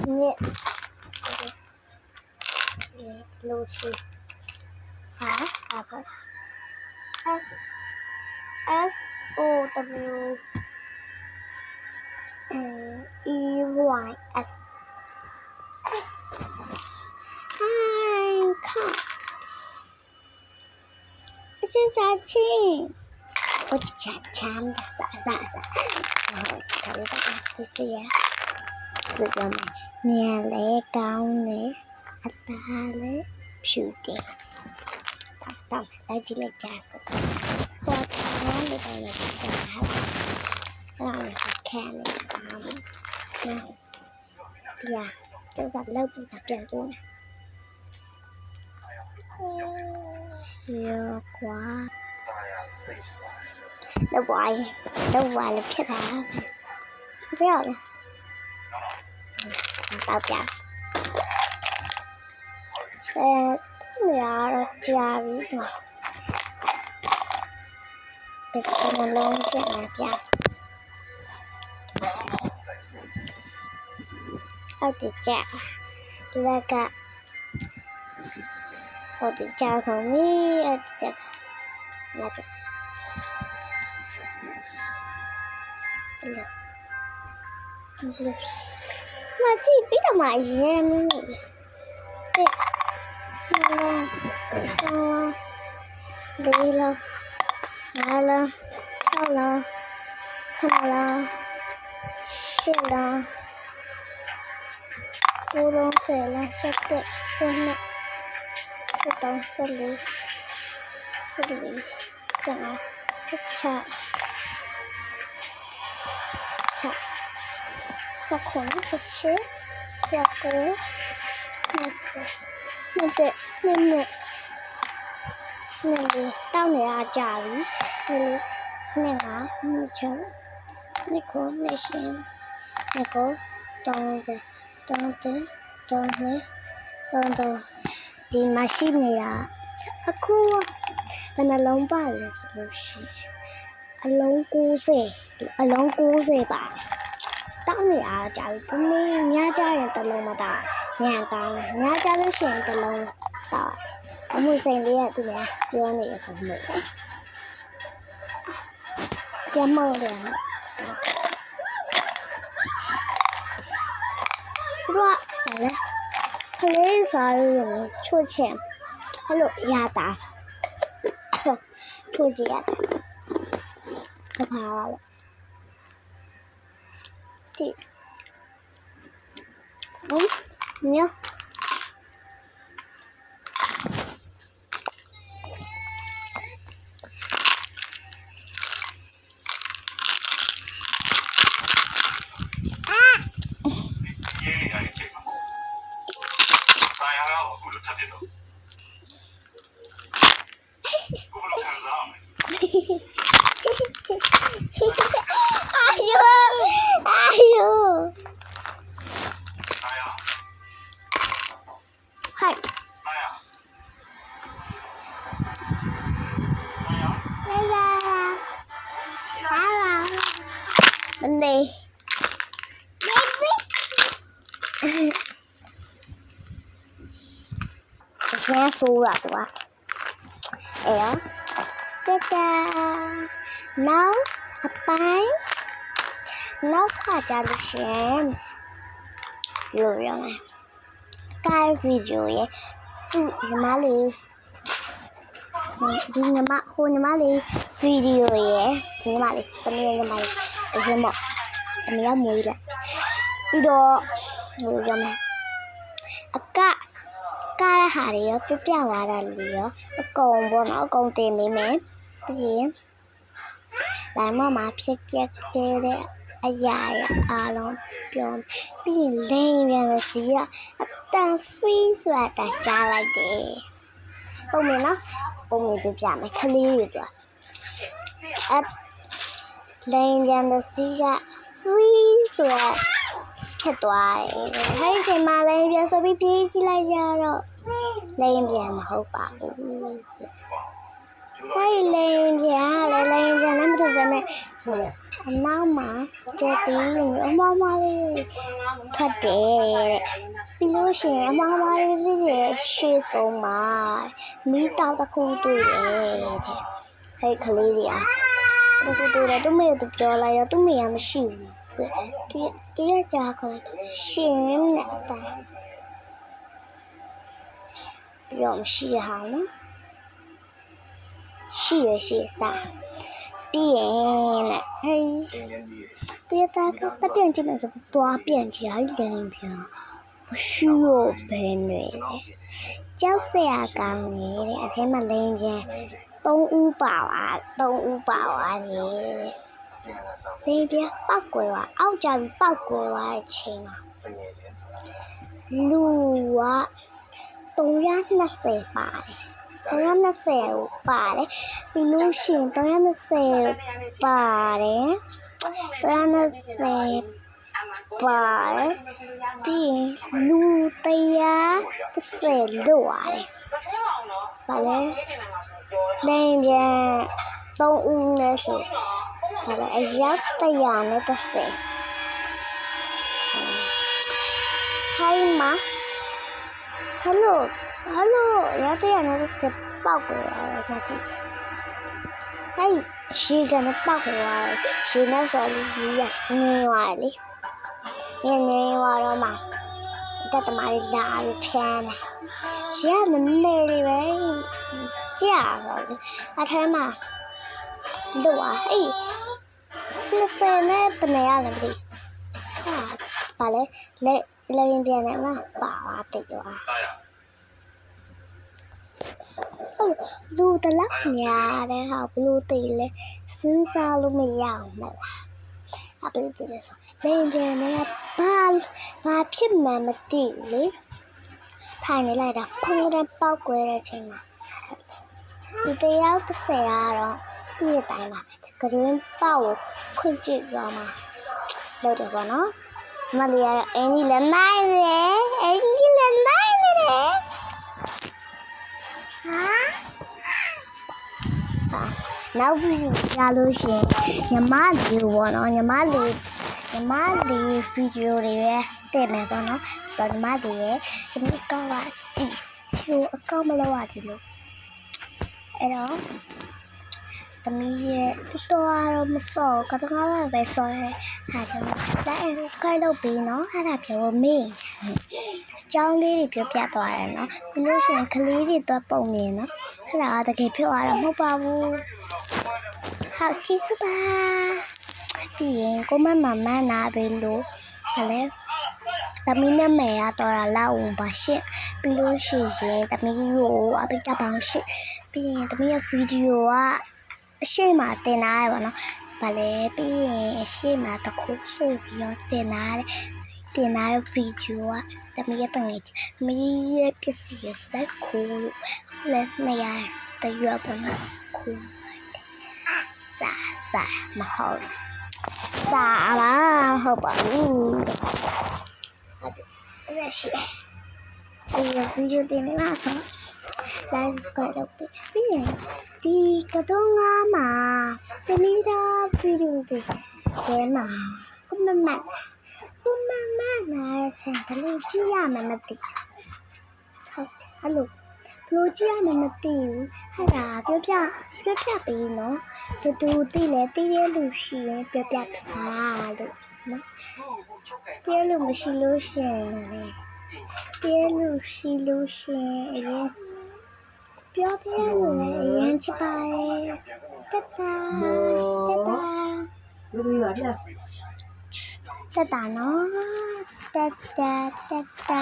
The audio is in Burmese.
Nhẹ Lucy Phá S S O W E Y S Come It's a chin What's cham This is được rồi mày nhà lẽ cao nè ta lẽ phiêu tiền tao đây chỉ là trà sữa qua tháng để đây là trà đó là can này dạ cho giặt lâu cũng đặt tiền luôn siêu quá đâu gọi là chết hả không biết rồi tao chả là chả biết mà bây giờ nó luôn chuyện là chả tao chỉ chả là cả tao chỉ chả không biết chả là cái mà chị biết là mãi gì em đi lo ngã lo sao lo không lo chuyện lo cô lo phải lo cho tệ không nè cô tao xử lý chẳng chả sao không biết chứ sao cố nên đi tao này à chả đi nên hả nên chớ nên cố nên xem nên cố tao thì mà xin này à aku là lông ba là gì lông cu gì bà tao này à chả có nên nhá cha là tao lông mà ta nhà tao nhá cha nó xem tao lông tao có một xem đi à tụi mẹ đưa này phải mở cái màu này rồi đấy lấy phải dùng chua chèn hello ya ta chua chèn cái phao thì đúng nhá 아유. 하이. 나야. 네. Nghe xu à tụi ba éo ta nấu hấp bánh nấu khoa cha được xem rồi này cái video ấy mà đi nhà má hôn nhà má đi video ấy nhà má đi tao nghe nhà má đi để xem một em nhớ mùi lại đi đồ rồi này cái hà đi ở phía bên ngoài là đi ở còn bọn nó còn tìm mẹ cái gì làm mà phía kia đấy dài long biom bên lên bên là gì á đang phi rồi ta trả lại để không mình nó không mình bị giảm cái khali rồi lên bên là gì á phi rồi chết toại thấy thế mà lên bên sao bị chỉ lại ra rồi lên bên mà không bảo hay lên bên nó mới được này နောက်မှာကျက်ပြီးအမမလေးထွက်တယ်ပြီးလို့ရှိရင်အမမလေးရဲ့ရှေ့ဆုံးမှာမိတောက်တစ်ခုတွေ့တယ်တဲ့အဲ့ကလေးတွေကသူတို့လည်းသူ့မေကိုပြောလိုက်တော့သူ့မေကမရှိဘူးသူရဲ့ကြားကလေးရှင်နဲ့တောင်းပြီးတော့မရှိရအောင်နော်ရှိရရှိစားပြီးရင်နဲ့ဟေးသူရတာကတပြန်ကြည့်မယ်ဆိုတော့ပြန်ကြည့်ရတယ်ပြန်မရှိတော့ဘယ်နဲ့ကြောက်စရာကောင်းနေတဲ့အထဲမှာလိန်ပြန်3 ဦးပါသွားတယ်လိန်ပြန်ပောက်ကွယ်သွားအောက်ကြပြီးပောက်ကွယ်သွားတဲ့အချိန်မှာလူက320ပါတယ်320ကိုပါတယ်ပြီးလို့ရှိရင်320ပါတယ်320ပါတယ်ပြီးရင်လူ130လို့ရတယ်ဗာလဲလိန်ပြန်3 ဦးနဲ့ဆိုဗာလဲအယောက်130ဟိုင်းမှာဟယ်လိုရတဲ့ရတဲ့ပေါက်ကိုရမှာကြည့်ဟဲ့ရှိကနေပေါက်ကိုရရှိနေဆိုလို့ရနေသွားလေနေသွားတော့မှတတ်တမလေးလာပြီးဖျန်းတယ်ရှိရမနေလေပဲကြာတော့လေအထဲမှာလို့ဟဲ့20နဲ့ပနေရတယ်ပြီဟာပါလေလက်ရင်ပြန်နေမှာပါသွားတိတ်သွားလူတလောက်များတယ်ဟာဘလို့တိတ်လဲစဉ်းစားလို့မရအောင်မလားအပူတည်းဆိုလင်းပြန်နေဘာဖြစ်မှမသိလေထိုင်နေလိုက်တာဖုန်းနဲ့ပောက်ကွဲတဲ့ချိန်မှာဒီတယောက်30ကတော့ပြည့်တိုင်းပါကရင်ပေါက်ကိုခွင့်ကြည့်သွားမှာလို့တယ်ပေါ့နော်မလေးရအင်းကြီးလည်းနိုင်တယ်အင်းကြီးလည်းနိုင်တယ်ဟာနောက်ဗီဒီယိုရလို့ရှိရင်ညီမလေးပေါ့နော်ညီမလေးဗီဒီယိုတွေပဲတင်မယ်ပေါ့နော်ဆိုတော့ညီမလေးရဲ့ဒီကောက်ကဒီချိုးအကောင့်မလောက်ရတယ်လို့အဲ့တော့သမီးရဲ့တော်တော့မစော့ကတော့ပဲစော့ရဲဟာကျွန်တော်လိုက် subscribe လုပ်ပြီးနော်အဲ့ဒါပြောမေးအကြောင်းလေးတွေပြောပြသွားတယ်နော်ပြီးလို့ရှိရင်ကလေးတွေတော့ပုံနေနော်အဲ့ဒါတကယ်ပြောရတာမဟုတ်ပါဘူးဟုတ်ချစ်စပါပြီးရင်ကိုမနာပဲလို့ဗလဲသမီးနာမည်ကတော့လာအောင်ပါရှင့်ပြီးလို့ရှိရင်သမီးကိုအပိကြပေါင်းရှင့်ပြီးရင်သမီးရဲ့ဗီဒီယိုကအရှိမတင်လာရပါတော့ဗလဲပြီးရင်အရှိမတခုဆိုပြီးတော့တင်လာတဲ့ဗီဒီယိုကသမီးရဲ့တငယ်ချင်းသမီးရဲ့ပစ္စည်းရဲ့လက်ခိုးလို့လည်းနေရတရွက်ပေါ်မှာခိုးစာမဟုတ်စာလားဟုတ်ပါဘူးအဲ့ရှိဒီဗီဒီယိုတင်နေတာဆိုလိုက်ကိုလုပ်ပြီးရင်ဒီကတော့ငါမှာစနီးတာဗီဒီယိုတွေထဲမှာကိုမနာချင်ဘလို့ကြည့်ရမှမသိဟုတ်ဟယ်လိုဘလို့ကြည့်ရမှမသိဘူးဟဲ့ဒါပြောပြပေးနော်တူသိလဲသိတဲ့လူရှိရင်ပြောပြပါလို့နော်တဲလို့မရှိလို့ရှင်လေတဲလို့ရှိလို့ရှင်အရင်ပြောပြလို့လည်းအရင်ချစ်ပါရဲ့တက်တာနော်တက်တာ